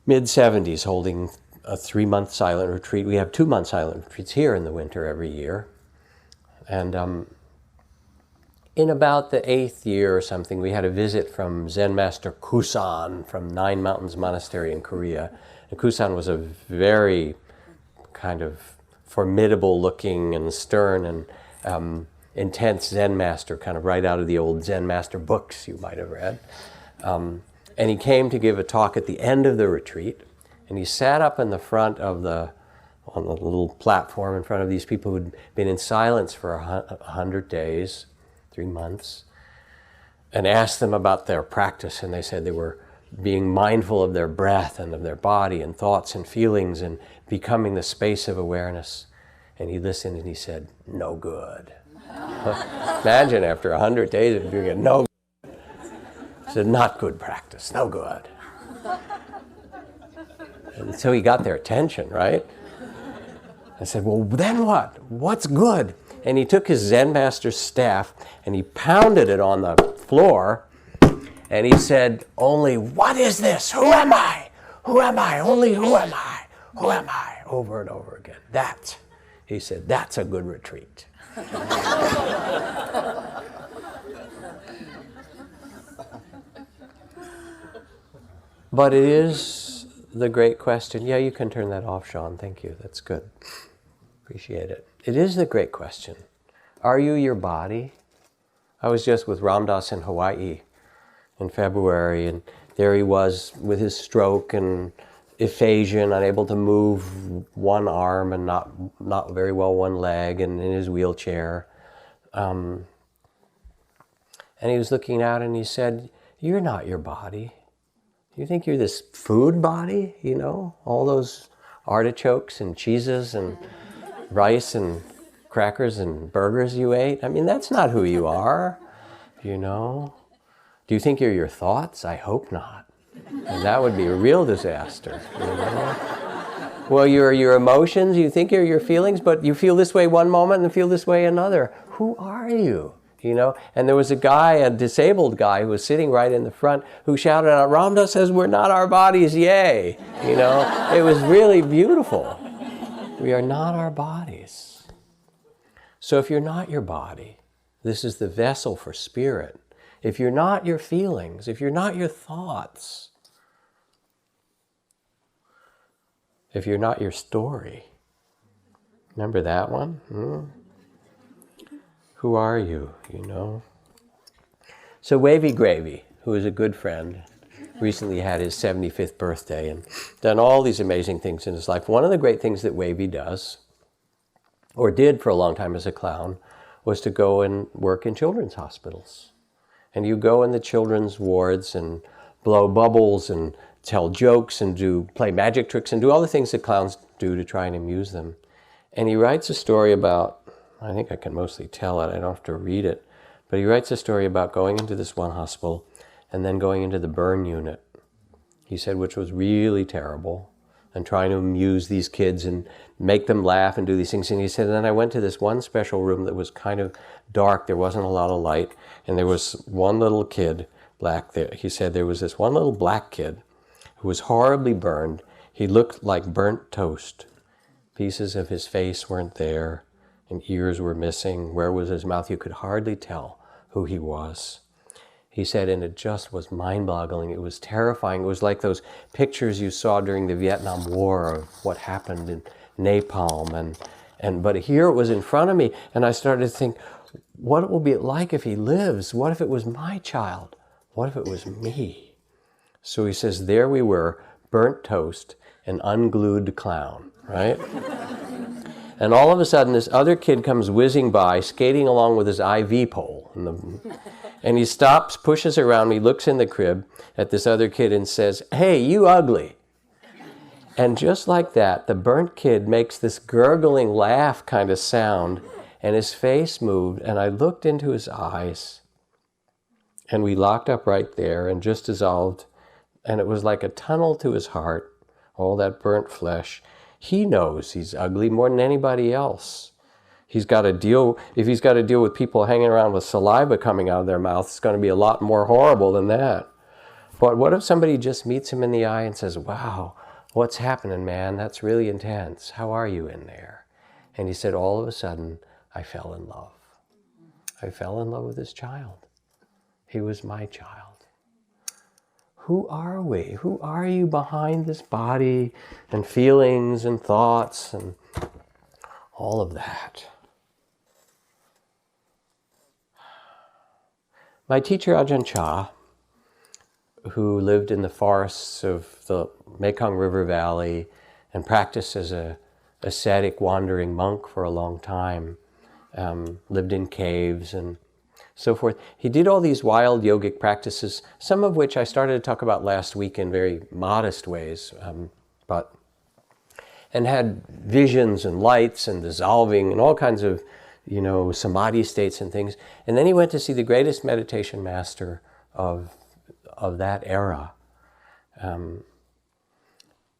mid-70s holding a 3-month silent retreat. We have 2-month silent retreats here in the winter every year. And in about the 8th year or something, we had a visit from Zen Master Kusan from Nine Mountains Monastery in Korea. And Kusan was a very kind of formidable looking and stern and intense Zen master, kind of right out of the old Zen master books you might have read. And he came to give a talk at the end of the retreat, and he sat up in the front of on the little platform in front of these people who'd been in silence for 100 days, 3 months, and asked them about their practice. And they said they were being mindful of their breath and of their body and thoughts and feelings and becoming the space of awareness. And he listened and he said, no good. Imagine after 100 days of doing it, no good. He said, not good practice, no good. And so he got their attention, right? I said, well, then what? What's good? And he took his Zen master's staff and he pounded it on the floor and he said, only what is this? Who am I? Who am I? Only who am I? Who am I? Over and over again. He said, that's a good retreat. But it is the great question. Yeah, you can turn that off, Sean. Thank you. That's good. Appreciate it. It is the great question. Are you your body? I was just with Ram Dass in Hawaii in February, and there he was with his stroke and aphasia, unable to move one arm and not very well one leg, and in his wheelchair. And he was looking out and he said, you're not your body. You think you're this food body, you know? All those artichokes and cheeses and rice and crackers and burgers you ate? I mean, that's not who you are, you know? Do you think you're your thoughts? I hope not. And that would be a real disaster, you know? Well, you're your emotions, you think you're your feelings, but you feel this way one moment and feel this way another. Who are you? you know? And there was a guy, a disabled guy, who was sitting right in the front who shouted out, Ram Dass says we're not our bodies, yay! You know, it was really beautiful. We are not our bodies. So if you're not your body, this is the vessel for spirit. If you're not your feelings, if you're not your thoughts, if you're not your story, remember that one? Who are you, you know? So Wavy Gravy, who is a good friend, recently had his 75th birthday and done all these amazing things in his life. One of the great things that Wavy does, or did for a long time as a clown, was to go and work in children's hospitals. And you go in the children's wards and blow bubbles and tell jokes and play magic tricks and do all the things that clowns do to try and amuse them. And he writes a story about, I think I can mostly tell it, I don't have to read it, but he writes a story about going into this one hospital and then going into the burn unit, he said, which was really terrible, and trying to amuse these kids and make them laugh and do these things. And he said, and then I went to this one special room that was kind of dark, there wasn't a lot of light, and there was one little kid, black there. He said there was this one little black kid who was horribly burned. He looked like burnt toast. Pieces of his face weren't there, and ears were missing. Where was his mouth? You could hardly tell who he was. He said, and it just was mind-boggling. It was terrifying. It was like those pictures you saw during the Vietnam War of what happened in napalm. But here it was in front of me, and I started to think, what will it be like if he lives? What if it was my child? What if it was me? So he says, there we were, burnt toast, an unglued clown, right? And all of a sudden, this other kid comes whizzing by, skating along with his IV pole. And he stops, pushes around me, looks in the crib at this other kid and says, hey, you ugly. And just like that, the burnt kid makes this gurgling laugh kind of sound, and his face moved, and I looked into his eyes, and we locked up right there and just dissolved, and it was like a tunnel to his heart, all that burnt flesh. He knows he's ugly more than anybody else. If he's got to deal with people hanging around with saliva coming out of their mouth, it's going to be a lot more horrible than that. But what if somebody just meets him in the eye and says, wow, what's happening, man? That's really intense. How are you in there? And he said, all of a sudden, I fell in love. I fell in love with this child. He was my child. Who are we? Who are you behind this body and feelings and thoughts and all of that? My teacher Ajahn Chah, who lived in the forests of the Mekong River Valley and practiced as a ascetic wandering monk for a long time, lived in caves and so forth. He did all these wild yogic practices, some of which I started to talk about last week in very modest ways, and had visions and lights and dissolving and all kinds of, samadhi states and things. And then he went to see the greatest meditation master of that era. And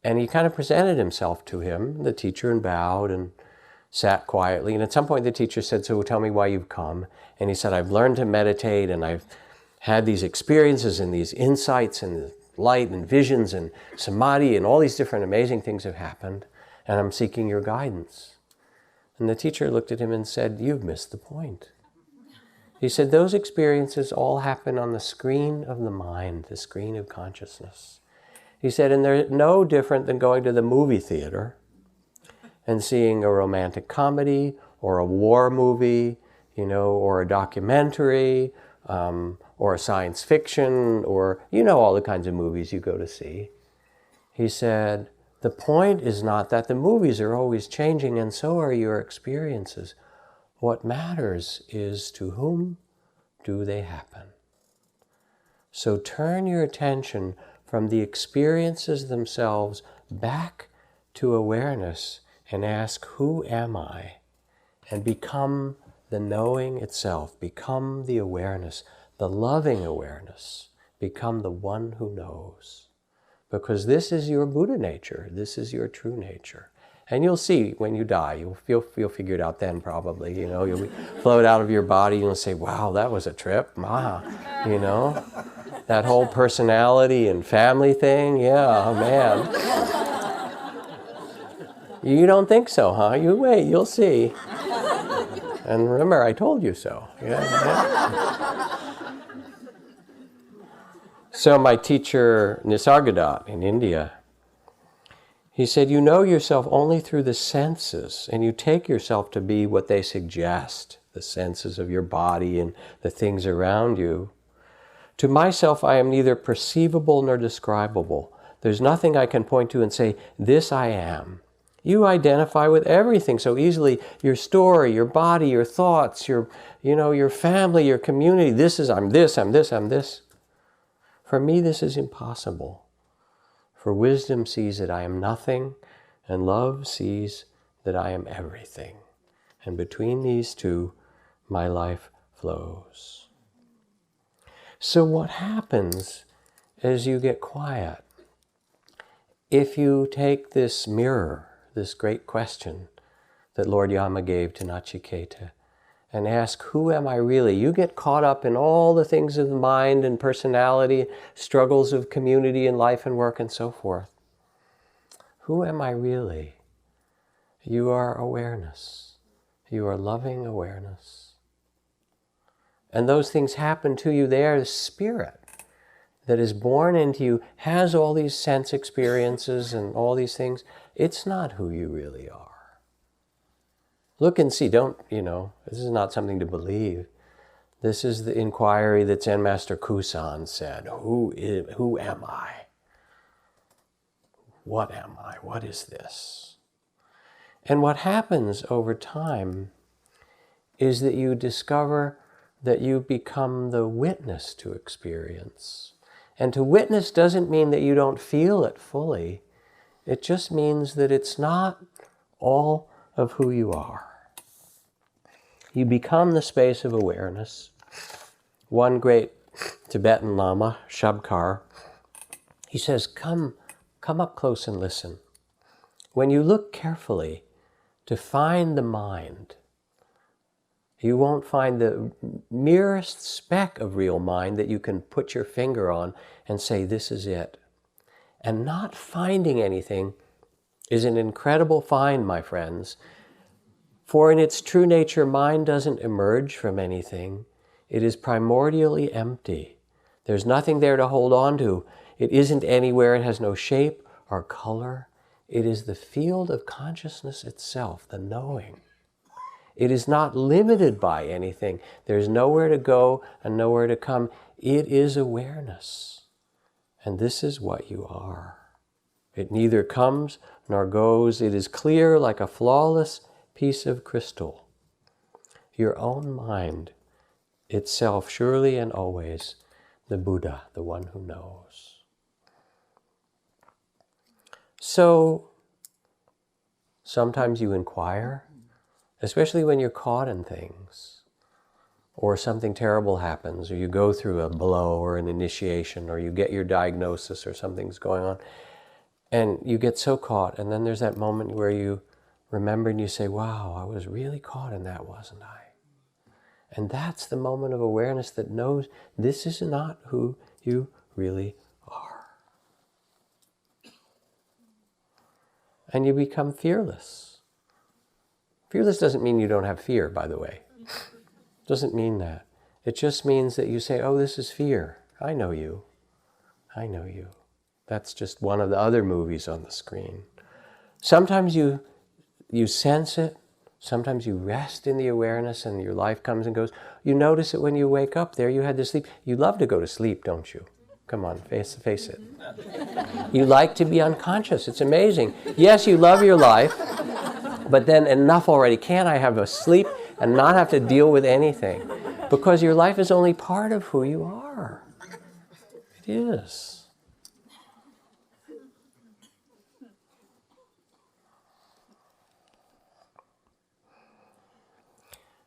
he kind of presented himself to him, the teacher, and bowed and sat quietly. And at some point the teacher said, so tell me why you've come. And he said, I've learned to meditate and I've had these experiences and these insights and light and visions and samadhi and all these different amazing things have happened. And I'm seeking your guidance. And the teacher looked at him and said, you've missed the point. He said, those experiences all happen on the screen of the mind, the screen of consciousness. He said, and they're no different than going to the movie theater and seeing a romantic comedy or a war movie, or a documentary, or a science fiction, or all the kinds of movies you go to see. He said, the point is not that the movies are always changing and so are your experiences. What matters is to whom do they happen. So turn your attention from the experiences themselves back to awareness and ask, who am I? And become the knowing itself, become the awareness, the loving awareness, become the one who knows. Because this is your Buddha nature, this is your true nature. And you'll see when you die, you'll figure it out then probably, you know, you'll float out of your body and you'll say, wow, that was a trip, you know, that whole personality and family thing, yeah, man. You don't think so, huh? You wait, you'll see. And remember, I told you so. Yeah. So my teacher, Nisargadatta in India, he said, you know yourself only through the senses, and you take yourself to be what they suggest, the senses of your body and the things around you. To myself, I am neither perceivable nor describable. There's nothing I can point to and say, this I am. You identify with everything so easily, your story, your body, your thoughts, your family, your community. I'm this. For me, this is impossible. For wisdom sees that I am nothing, and love sees that I am everything. And between these two, my life flows. So what happens as you get quiet? If you take this mirror, this great question that Lord Yama gave to Nachiketa, and ask, who am I really? You get caught up in all the things of the mind and personality, struggles of community and life and work and so forth. Who am I really? You are awareness. You are loving awareness. And those things happen to you. They are the spirit that is born into you, has all these sense experiences and all these things. It's not who you really are. Look and see, this is not something to believe. This is the inquiry that Zen Master Kusan said. Who am I? What am I? What is this? And what happens over time is that you discover that you become the witness to experience. And to witness doesn't mean that you don't feel it fully. It just means that it's not all of who you are. You become the space of awareness. One great Tibetan Lama, Shabkar, he says, come up close and listen. When you look carefully to find the mind, you won't find the merest speck of real mind that you can put your finger on and say, this is it. And not finding anything is an incredible find, my friends. For in its true nature, mind doesn't emerge from anything. It is primordially empty. There's nothing there to hold on to. It isn't anywhere. It has no shape or color. It is the field of consciousness itself, the knowing. It is not limited by anything. There's nowhere to go and nowhere to come. It is awareness. And this is what you are. It neither comes nor goes. It is clear like a flawless piece of crystal. Your own mind, itself surely and always the Buddha, the one who knows. So, sometimes you inquire, especially when you're caught in things, or something terrible happens, or you go through a blow or an initiation, or you get your diagnosis or something's going on, and you get so caught, and then there's that moment where you remember and you say, wow, I was really caught in that, wasn't I? And that's the moment of awareness that knows this is not who you really are. And you become fearless. Fearless doesn't mean you don't have fear, by the way. It doesn't mean that. It just means that you say, oh, this is fear. I know you. I know you. That's just one of the other movies on the screen. Sometimes you sense it. Sometimes you rest in the awareness and your life comes and goes. You notice it when you wake up. There you had to sleep. You love to go to sleep, don't you? Come on, face it. You like to be unconscious. It's amazing. Yes, you love your life, but then enough already. Can't I have a sleep and not have to deal with anything? Because your life is only part of who you are. It is.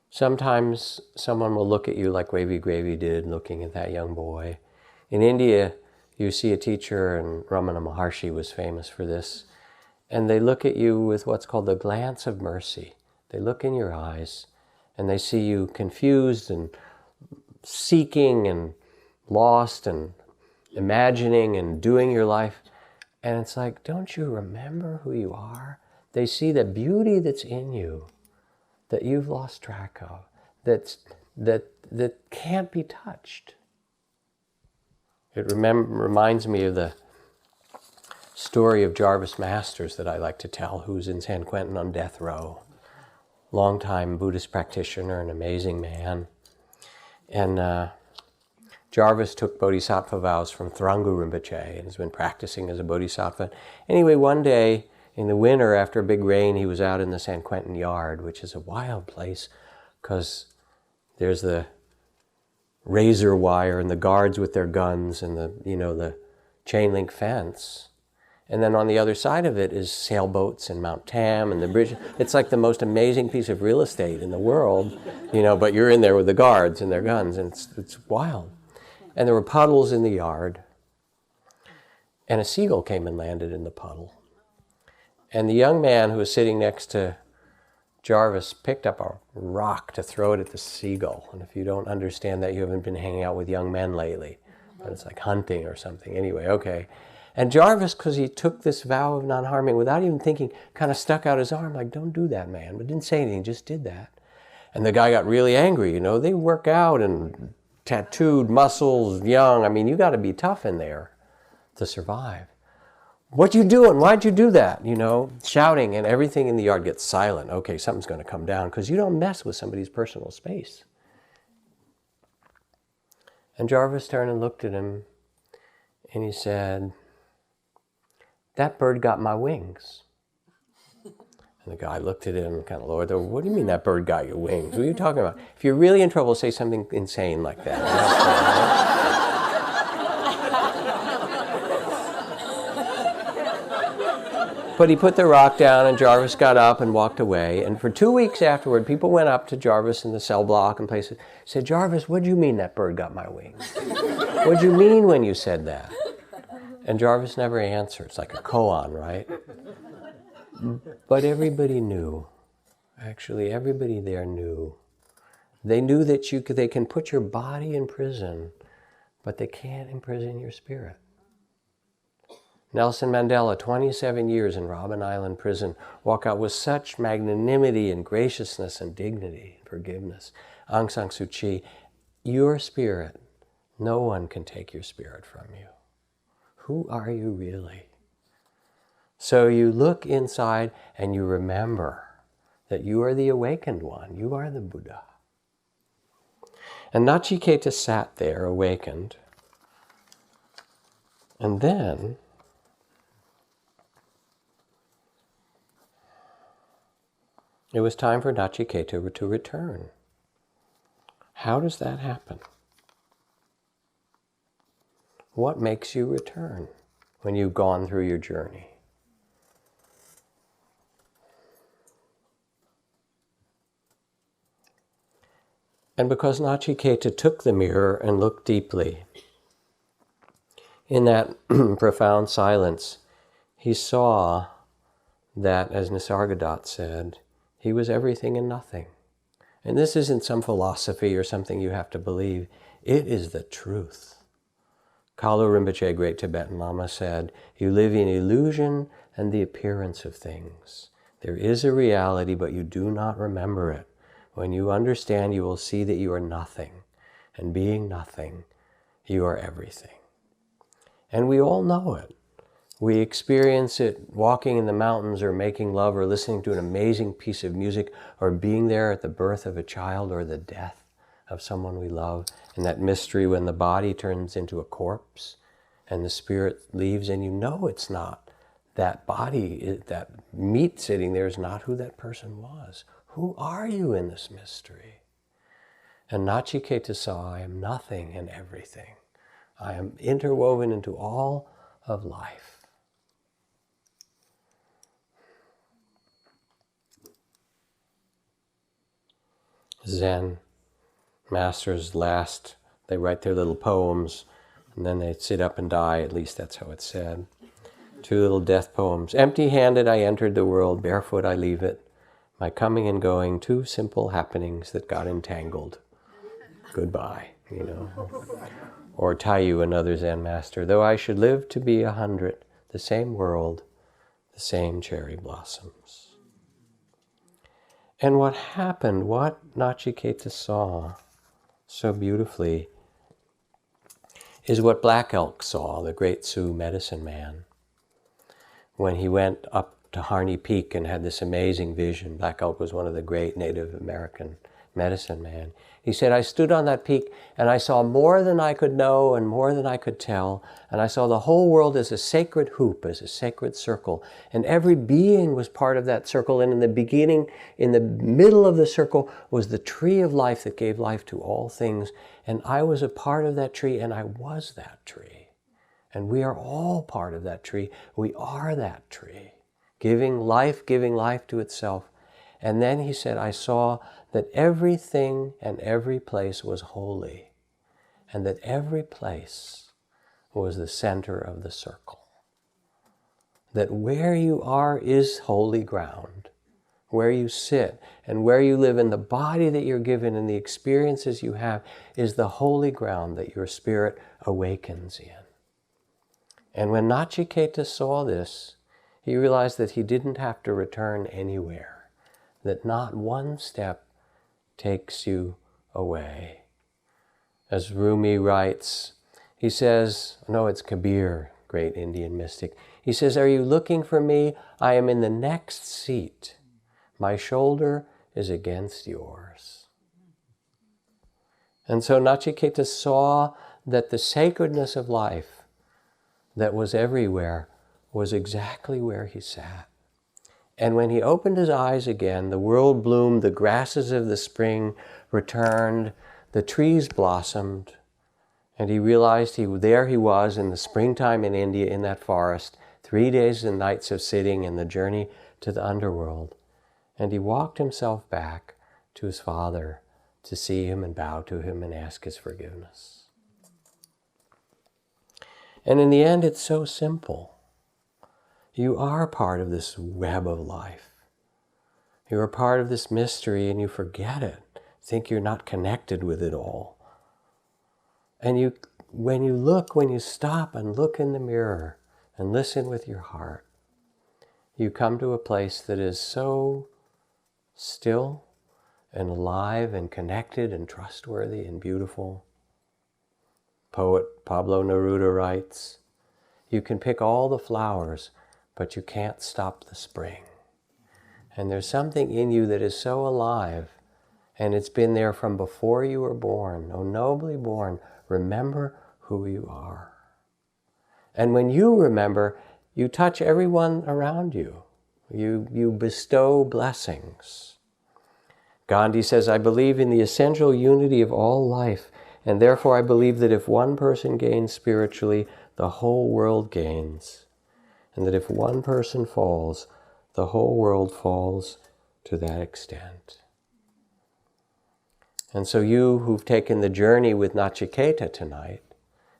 Sometimes someone will look at you like Wavy Gravy did, looking at that young boy. In India, you see a teacher, and Ramana Maharshi was famous for this, and they look at you with what's called the glance of mercy. They look in your eyes, and they see you confused and seeking and lost and imagining and doing your life. And it's like, don't you remember who you are? They see the beauty that's in you that you've lost track of, that can't be touched. It reminds me of the story of Jarvis Masters that I like to tell, who's in San Quentin on death row. Longtime Buddhist practitioner, an amazing man. And Jarvis took bodhisattva vows from Thrangu Rinpoche and has been practicing as a bodhisattva. Anyway, one day in the winter after a big rain, he was out in the San Quentin yard, which is a wild place because there's the razor wire and the guards with their guns and the chain link fence. And then on the other side of it is sailboats and Mount Tam and the bridge. It's like the most amazing piece of real estate in the world, but you're in there with the guards and their guns, and it's wild. And there were puddles in the yard, and a seagull came and landed in the puddle. And the young man who was sitting next to Jarvis picked up a rock to throw it at the seagull. And if you don't understand that, you haven't been hanging out with young men lately. But it's like hunting or something. Anyway, okay. And Jarvis, because he took this vow of non-harming without even thinking, kind of stuck out his arm like, don't do that, man. But didn't say anything, just did that. And the guy got really angry. They work out and tattooed muscles, young. I mean, you got to be tough in there to survive. What you doing? Why'd you do that? Shouting, and everything in the yard gets silent. Okay, something's going to come down because you don't mess with somebody's personal space. And Jarvis turned and looked at him, and he said, that bird got my wings. And the guy looked at him, kind of lowered. What do you mean that bird got your wings? What are you talking about? If you're really in trouble, say something insane like that. But he put the rock down, and Jarvis got up and walked away. And for 2 weeks afterward, people went up to Jarvis in the cell block and places, said, Jarvis, what do you mean that bird got my wings? What do you mean when you said that? And Jarvis never answered. It's like a koan, right? But everybody knew. Actually, everybody there knew. They knew that they can put your body in prison, but they can't imprison your spirit. Nelson Mandela, 27 years in Robben Island prison, walk out with such magnanimity and graciousness and dignity and forgiveness. Aung San Suu Kyi, your spirit, no one can take your spirit from you. Who are you really? So you look inside and you remember that you are the awakened one. You are the Buddha. And Nachiketa sat there awakened. And then it was time for Nachiketa to return. How does that happen? What makes you return when you've gone through your journey? And because Nachiketa took the mirror and looked deeply, in that profound silence, he saw that, as Nisargadatta said, he was everything and nothing. And this isn't some philosophy or something you have to believe. It is the truth. Kalu Rinpoche, great Tibetan Lama, said, you live in illusion and the appearance of things. There is a reality, but you do not remember it. When you understand, you will see that you are nothing. And being nothing, you are everything. And we all know it. We experience it walking in the mountains or making love or listening to an amazing piece of music or being there at the birth of a child or the death of someone we love. And that mystery when the body turns into a corpse and the spirit leaves, and you know it's not that body, that meat sitting there is not who that person was. Who are you in this mystery? And Nachiketa saw, I am nothing and everything. I am interwoven into all of life. Zen masters they write their little poems, and then they sit up and die, at least that's how it's said. Two little death poems. Empty-handed I entered the world, barefoot I leave it. My coming and going, two simple happenings that got entangled. Goodbye, you know. Or Taiyu, another Zen master. Though I should live to be 100, the same world, the same cherry blossoms. And what happened, what Nachiketa saw so beautifully, is what Black Elk saw, the great Sioux medicine man. When he went up to Harney Peak and had this amazing vision, Black Elk was one of the great Native American medicine men. He said, I stood on that peak and I saw more than I could know and more than I could tell. And I saw the whole world as a sacred hoop, as a sacred circle. And every being was part of that circle. And in the beginning, in the middle of the circle, was the tree of life that gave life to all things. And I was a part of that tree, and I was that tree. And we are all part of that tree. We are that tree, giving life to itself. And then he said, I saw that everything and every place was holy, and that every place was the center of the circle. That where you are is holy ground, where you sit and where you live, and the body that you're given and the experiences you have is the holy ground that your spirit awakens in. And when Nachiketa saw this, he realized that he didn't have to return anywhere, that not one step takes you away. As Rumi writes, he says, no, it's Kabir, great Indian mystic. He says, are you looking for me? I am in the next seat. My shoulder is against yours. And so Nachiketa saw that the sacredness of life that was everywhere was exactly where he sat. And when he opened his eyes again, the world bloomed, the grasses of the spring returned, the trees blossomed, and he realized there he was in the springtime in India, in that forest, 3 days and nights of sitting in the journey to the underworld. And he walked himself back to his father to see him and bow to him and ask his forgiveness. And in the end, it's so simple. You are part of this web of life. You are part of this mystery, and you forget it. Think you're not connected with it all. And when you stop and look in the mirror and listen with your heart, you come to a place that is so still and alive and connected and trustworthy and beautiful. Poet Pablo Neruda writes, you can pick all the flowers, but you can't stop the spring. And there's something in you that is so alive, and it's been there from before you were born. Oh, nobly born, remember who you are. And when you remember, you touch everyone around you. You bestow blessings. Gandhi says, I believe in the essential unity of all life, and therefore I believe that if one person gains spiritually, the whole world gains. And that if one person falls, the whole world falls to that extent. And so you who've taken the journey with Nachiketa tonight,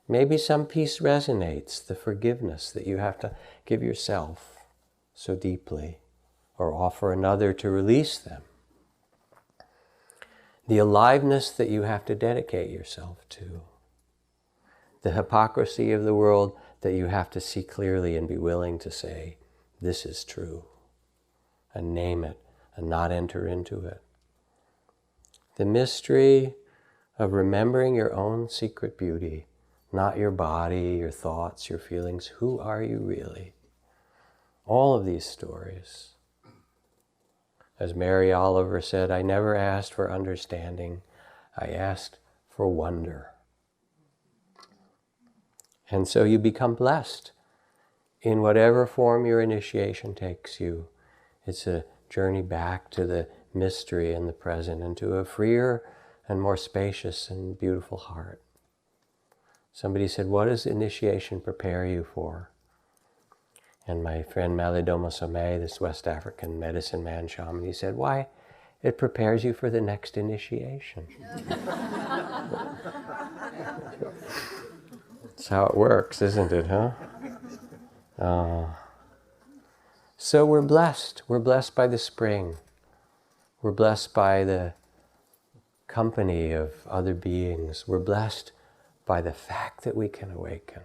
maybe some piece resonates, the forgiveness that you have to give yourself so deeply, or offer another to release them. The aliveness that you have to dedicate yourself to. The hypocrisy of the world that you have to see clearly and be willing to say, this is true, and name it, and not enter into it. The mystery of remembering your own secret beauty, not your body, your thoughts, your feelings. Who are you really? All of these stories. As Mary Oliver said, I never asked for understanding, I asked for wonder. And so you become blessed in whatever form your initiation takes you. It's a journey back to the mystery in the present and to a freer and more spacious and beautiful heart. Somebody said, what does initiation prepare you for? And my friend Malidoma Somé, this West African medicine man shaman, he said, why, it prepares you for the next initiation. That's how it works, isn't it, huh? So we're blessed. We're blessed by the spring. We're blessed by the company of other beings. We're blessed by the fact that we can awaken.